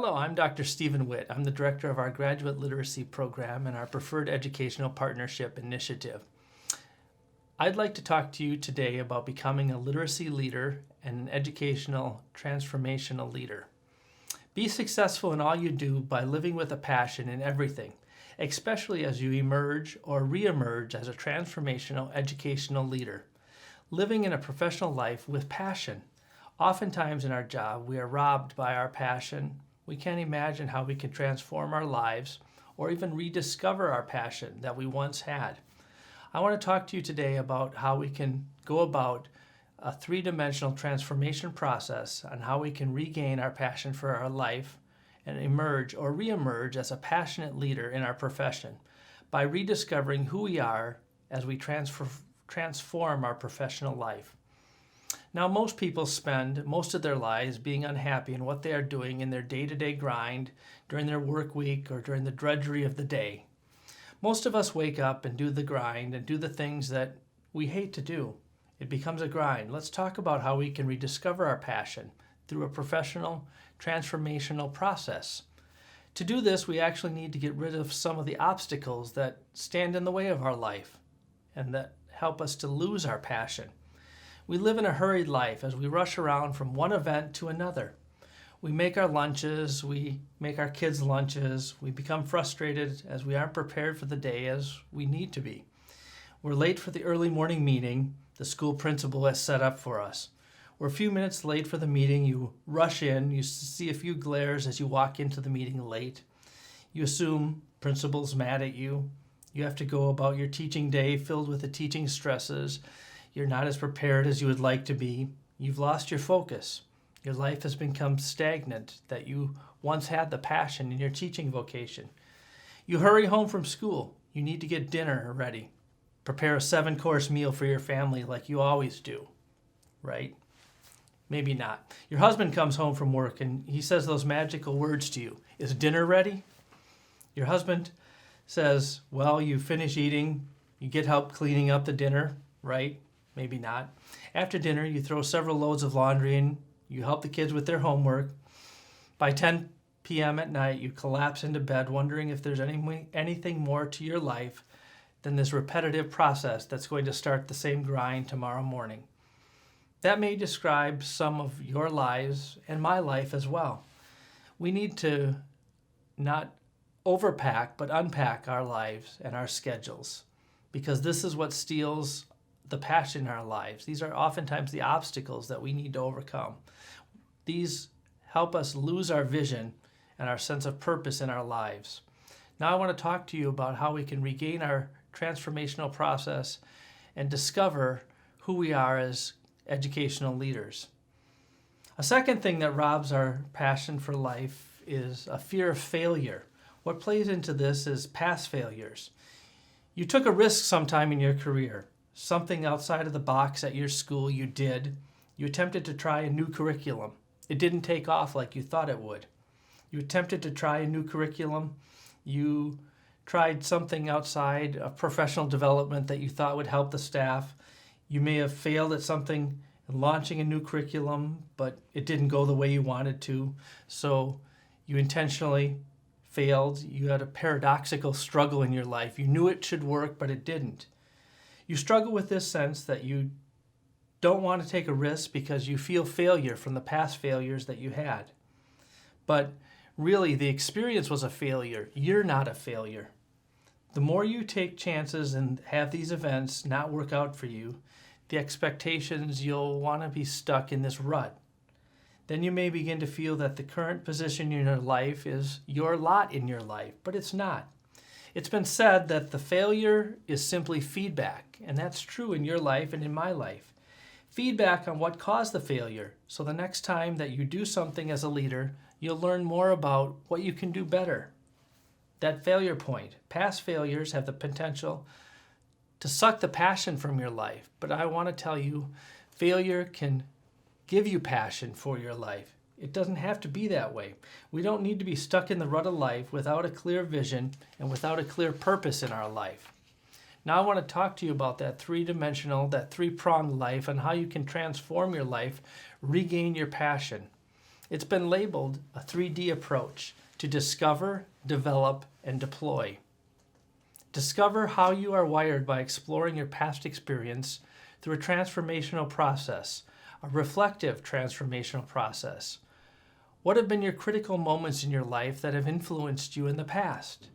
Hello, I'm Dr. Stephen Witt. I'm the director of our graduate literacy program and our preferred educational partnership initiative. I'd like to talk to you today about becoming a literacy leader and an educational transformational leader. Be successful in all you do by living with a passion in everything, especially as you emerge or re-emerge as a transformational educational leader. Living in a professional life with passion. Oftentimes in our job, we are robbed by our passion. We can't imagine how we can transform our lives or even rediscover our passion that we once had. I want to talk to you today about how we can go about a three-dimensional transformation process and how we can regain our passion for our life and emerge or re-emerge as a passionate leader in our profession by rediscovering who we are as we transform our professional life. Now, most people spend most of their lives being unhappy in what they are doing in their day-to-day grind, during their work week, or during the drudgery of the day. Most of us wake up and do the grind and do the things that we hate to do. It becomes a grind. Let's talk about how we can rediscover our passion through a professional transformational process. To do this, we actually need to get rid of some of the obstacles that stand in the way of our life and that help us to lose our passion. We live in a hurried life as we rush around from one event to another. We make our lunches, we make our kids' lunches, we become frustrated as we aren't prepared for the day as we need to be. We're late for the early morning meeting the school principal has set up for us. We're a few minutes late for the meeting, you rush in, you see a few glares as you walk into the meeting late. You assume principal's mad at you. You have to go about your teaching day filled with the teaching stresses. You're not as prepared as you would like to be. You've lost your focus. Your life has become stagnant that you once had the passion in your teaching vocation. You hurry home from school. You need to get dinner ready. Prepare a 7-course meal for your family like you always do, right? Maybe not. Your husband comes home from work and he says those magical words to you. Is dinner ready? Your husband says, well, you finish eating, you get help cleaning up the dinner, right? Maybe not. After dinner, you throw several loads of laundry in, you help the kids with their homework. By 10 p.m. at night, you collapse into bed wondering if there's anything more to your life than this repetitive process that's going to start the same grind tomorrow morning. That may describe some of your lives and my life as well. We need to not overpack, but unpack our lives and our schedules, because this is what steals the passion in our lives. These are oftentimes the obstacles that we need to overcome. These help us lose our vision and our sense of purpose in our lives. Now I want to talk to you about how we can regain our transformational process and discover who we are as educational leaders. A second thing that robs our passion for life is a fear of failure. What plays into this is past failures. You took a risk sometime in your career. Something outside of the box at your school you did. You attempted to try a new curriculum. It didn't take off like you thought it would. You attempted to try a new curriculum. You tried something outside of professional development that you thought would help the staff. You may have failed at something in launching a new curriculum, but it didn't go the way you wanted to. So you intentionally failed. You had a paradoxical struggle in your life. You knew it should work, but it didn't. You struggle with this sense that you don't want to take a risk because you feel failure from the past failures that you had. But really, the experience was a failure. You're not a failure. The more you take chances and have these events not work out for you, the expectations you'll want to be stuck in this rut. Then you may begin to feel that the current position in your life is your lot in your life, but it's not. It's been said that the failure is simply feedback, and that's true in your life and in my life. Feedback on what caused the failure, so the next time that you do something as a leader, you'll learn more about what you can do better. That failure point. Past failures have the potential to suck the passion from your life, but I want to tell you, failure can give you passion for your life. It doesn't have to be that way. We don't need to be stuck in the rut of life without a clear vision and without a clear purpose in our life. Now I want to talk to you about that three-pronged life and how you can transform your life, regain your passion. It's been labeled a 3D approach to discover, develop, and deploy. Discover how you are wired by exploring your past experience through a transformational process, a reflective transformational process. What have been your critical moments in your life that have influenced you in the past?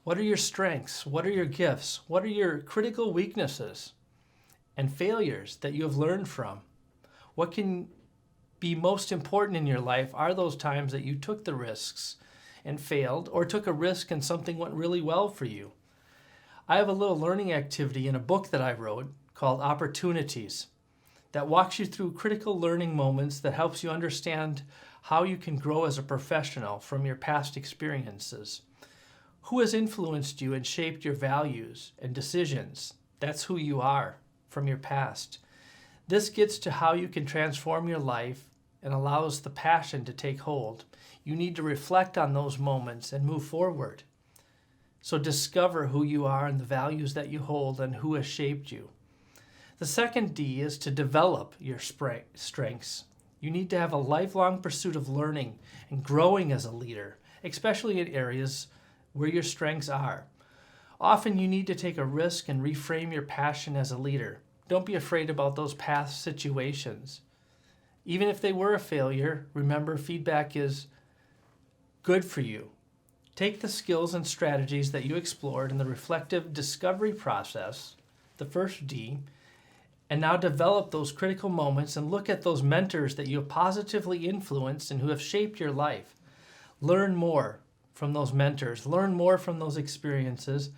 What are your strengths? What are your gifts? What are your critical weaknesses and failures that you have learned from? What can be most important in your life are those times that you took the risks and failed, or took a risk and something went really well for you. I have a little learning activity in a book that I wrote called Opportunities that walks you through critical learning moments that helps you understand how you can grow as a professional from your past experiences. Who has influenced you and shaped your values and decisions? That's who you are from your past. This gets to how you can transform your life and allows the passion to take hold. You need to reflect on those moments and move forward. So discover who you are and the values that you hold and who has shaped you. The second D is to develop your strengths. You need to have a lifelong pursuit of learning and growing as a leader, especially in areas where your strengths are. Often you need to take a risk and reframe your passion as a leader. Don't be afraid about those past situations. Even if they were a failure, remember feedback is good for you. Take the skills and strategies that you explored in the reflective discovery process, the first D, and now develop those critical moments and look at those mentors that you have positively influenced and who have shaped your life. Learn more from those mentors. Learn more from those experiences.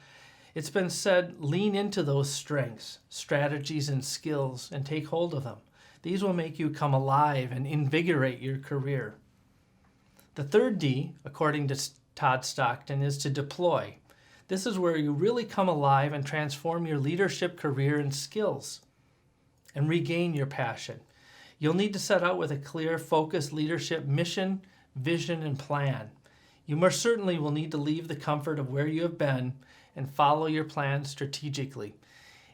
It's been said, lean into those strengths, strategies, and skills and take hold of them. These will make you come alive and invigorate your career. The third D, according to Todd Stockton, is to deploy. This is where you really come alive and transform your leadership career and skills and regain your passion. You'll need to set out with a clear, focused leadership mission, vision, and plan. You most certainly will need to leave the comfort of where you have been and follow your plan strategically.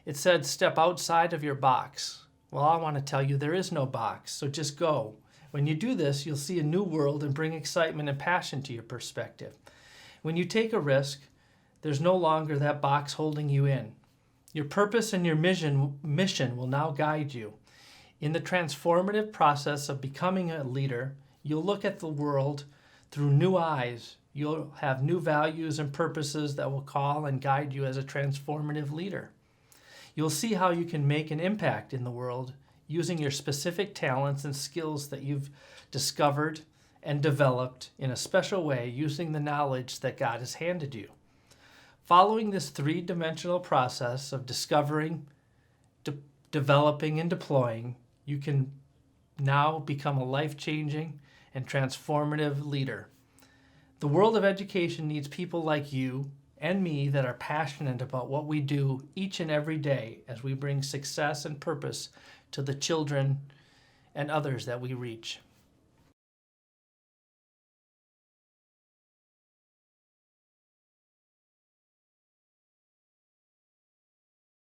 It said, step outside of your box. Well, I want to tell you there is no box, so just go. When you do this, you'll see a new world and bring excitement and passion to your perspective. When you take a risk, there's no longer that box holding you in. Your purpose and your mission will now guide you. In the transformative process of becoming a leader, you'll look at the world through new eyes. You'll have new values and purposes that will call and guide you as a transformative leader. You'll see how you can make an impact in the world using your specific talents and skills that you've discovered and developed in a special way using the knowledge that God has handed you. Following this three-dimensional process of discovering, developing, and deploying, you can now become a life-changing and transformative leader. The world of education needs people like you and me that are passionate about what we do each and every day as we bring success and purpose to the children and others that we reach.